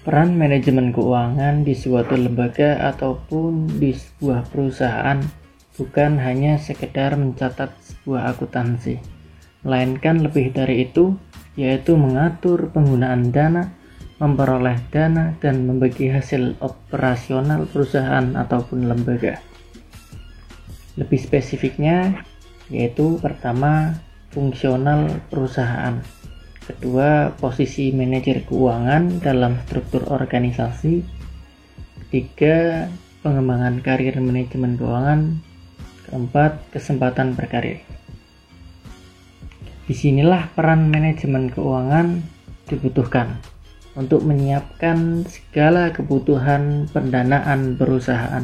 Peran manajemen keuangan di suatu lembaga ataupun di sebuah perusahaan bukan hanya sekedar mencatat sebuah akuntansi, melainkan lebih dari itu, yaitu mengatur penggunaan dana, memperoleh dana, dan membagi hasil operasional perusahaan ataupun lembaga. Lebih spesifiknya, yaitu pertama, fungsional perusahaan. Kedua, posisi manajer keuangan dalam struktur organisasi. Ketiga, pengembangan karir manajemen keuangan. Keempat, kesempatan berkarir. Disinilah peran manajemen keuangan dibutuhkan untuk menyiapkan segala kebutuhan pendanaan perusahaan.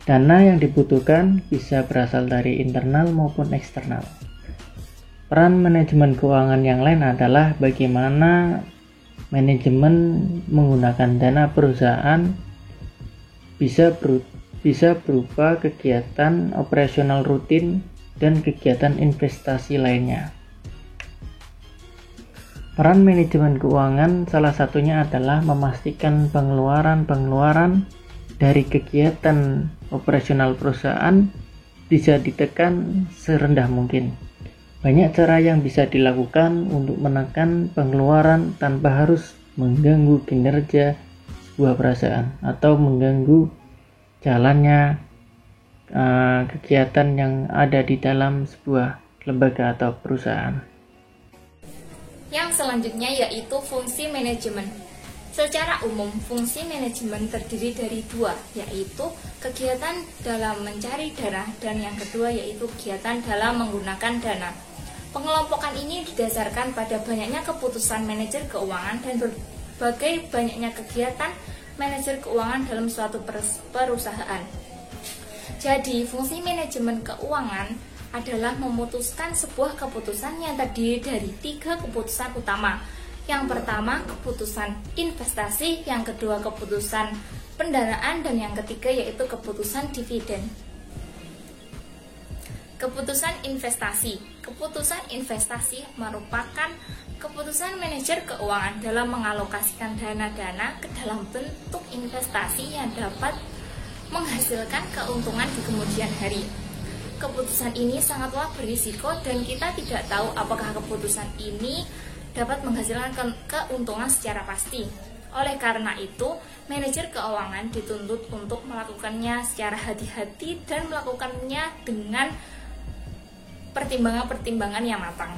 Dana yang dibutuhkan bisa berasal dari internal maupun eksternal. Peran manajemen keuangan yang lain adalah bagaimana manajemen menggunakan dana perusahaan bisa berupa kegiatan operasional rutin dan kegiatan investasi lainnya. Peran manajemen keuangan salah satunya adalah memastikan pengeluaran dari kegiatan operasional perusahaan bisa ditekan serendah mungkin. Banyak cara yang bisa dilakukan untuk menekan pengeluaran tanpa harus mengganggu kinerja sebuah perusahaan atau mengganggu jalannya kegiatan yang ada di dalam sebuah lembaga atau perusahaan. Yang selanjutnya yaitu fungsi manajemen. Secara umum, fungsi manajemen terdiri dari dua, yaitu kegiatan dalam mencari dana dan yang kedua yaitu kegiatan dalam menggunakan dana. Pengelompokan ini didasarkan pada banyaknya keputusan manajer keuangan dan berbagai banyaknya kegiatan manajer keuangan dalam suatu perusahaan. Jadi, fungsi manajemen keuangan adalah memutuskan sebuah keputusan yang terdiri dari 3 keputusan utama. Yang pertama, keputusan investasi, yang kedua keputusan pendanaan, dan yang ketiga yaitu keputusan dividen. Keputusan investasi. Keputusan investasi merupakan keputusan manajer keuangan dalam mengalokasikan dana-dana ke dalam bentuk investasi yang dapat menghasilkan keuntungan di kemudian hari. Keputusan ini sangatlah berisiko dan kita tidak tahu apakah keputusan ini dapat menghasilkan keuntungan secara pasti. Oleh karena itu, manajer keuangan dituntut untuk melakukannya secara hati-hati dan melakukannya dengan pertimbangan-pertimbangan yang matang.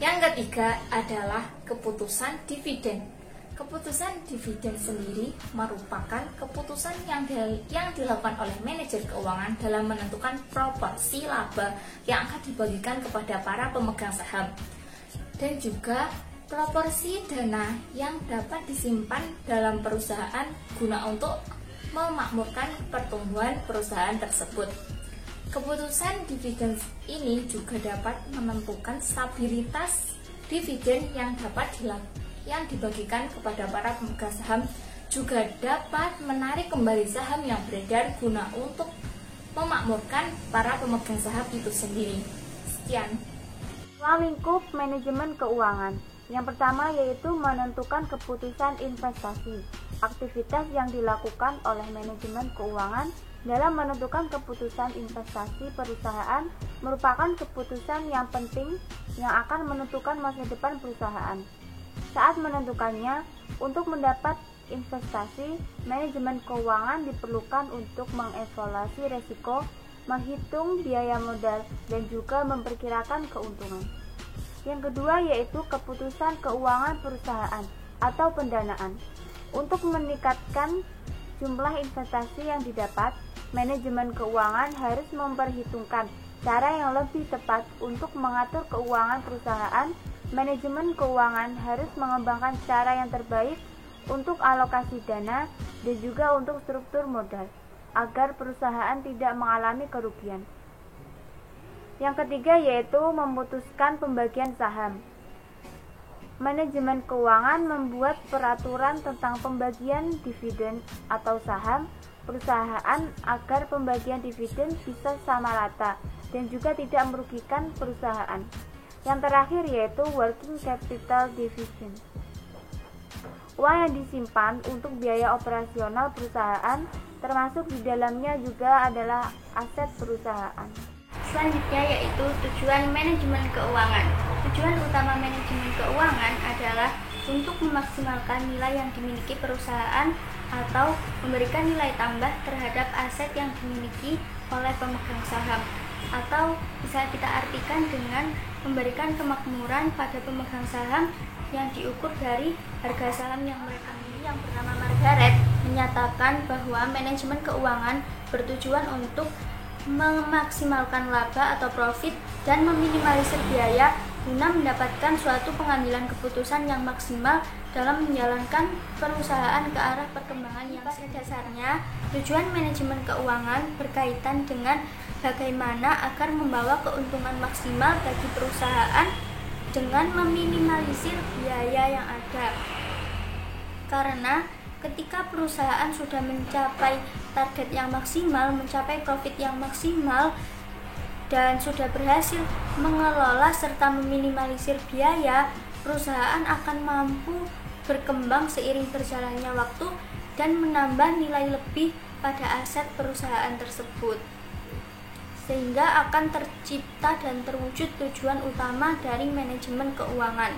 Yang ketiga adalah keputusan dividen. Keputusan dividen sendiri merupakan keputusan yang dilakukan oleh manajer keuangan dalam menentukan proporsi laba yang akan dibagikan kepada para pemegang saham dan juga proporsi dana yang dapat disimpan dalam perusahaan guna untuk memakmurkan pertumbuhan perusahaan tersebut. Keputusan dividen ini juga dapat menentukan stabilitas dividen yang dibagikan kepada para pemegang saham, juga dapat menarik kembali saham yang beredar guna untuk memakmurkan para pemegang saham itu sendiri. Sekian. Ruang lingkup manajemen keuangan. Yang pertama yaitu menentukan keputusan investasi. Aktivitas yang dilakukan oleh manajemen keuangan dalam menentukan keputusan investasi perusahaan merupakan keputusan yang penting yang akan menentukan masa depan perusahaan. Saat menentukannya, untuk mendapat investasi, manajemen keuangan diperlukan untuk mengevaluasi risiko, menghitung biaya modal, dan juga memperkirakan keuntungan. Yang kedua yaitu keputusan keuangan perusahaan atau pendanaan. Untuk meningkatkan jumlah investasi yang didapat, manajemen keuangan harus memperhitungkan cara yang lebih tepat untuk mengatur keuangan perusahaan. Manajemen keuangan harus mengembangkan cara yang terbaik untuk alokasi dana dan juga untuk struktur modal agar perusahaan tidak mengalami kerugian. Yang ketiga yaitu memutuskan pembagian saham. Manajemen keuangan membuat peraturan tentang pembagian dividen atau saham perusahaan agar pembagian dividen bisa sama rata dan juga tidak merugikan perusahaan. Yang terakhir yaitu working capital division. Uang yang disimpan untuk biaya operasional perusahaan, termasuk di dalamnya juga adalah aset perusahaan. Selanjutnya yaitu tujuan manajemen keuangan. Tujuan utama manajemen keuangan adalah untuk memaksimalkan nilai yang dimiliki perusahaan atau memberikan nilai tambah terhadap aset yang dimiliki oleh pemegang saham, atau bisa kita artikan dengan memberikan kemakmuran pada pemegang saham yang diukur dari harga saham yang mereka miliki. Yang bernama Margaret menyatakan bahwa manajemen keuangan bertujuan untuk memaksimalkan laba atau profit dan meminimalisir biaya guna mendapatkan suatu pengambilan keputusan yang maksimal dalam menjalankan perusahaan ke arah perkembangan yang pada dasarnya. Tujuan manajemen keuangan berkaitan dengan bagaimana agar membawa keuntungan maksimal bagi perusahaan dengan meminimalisir biaya yang ada. Karena ketika perusahaan sudah mencapai target yang maksimal, mencapai profit yang maksimal, dan sudah berhasil mengelola serta meminimalisir biaya, perusahaan akan mampu berkembang seiring berjalannya waktu dan menambah nilai lebih pada aset perusahaan tersebut, sehingga akan tercipta dan terwujud tujuan utama dari manajemen keuangan.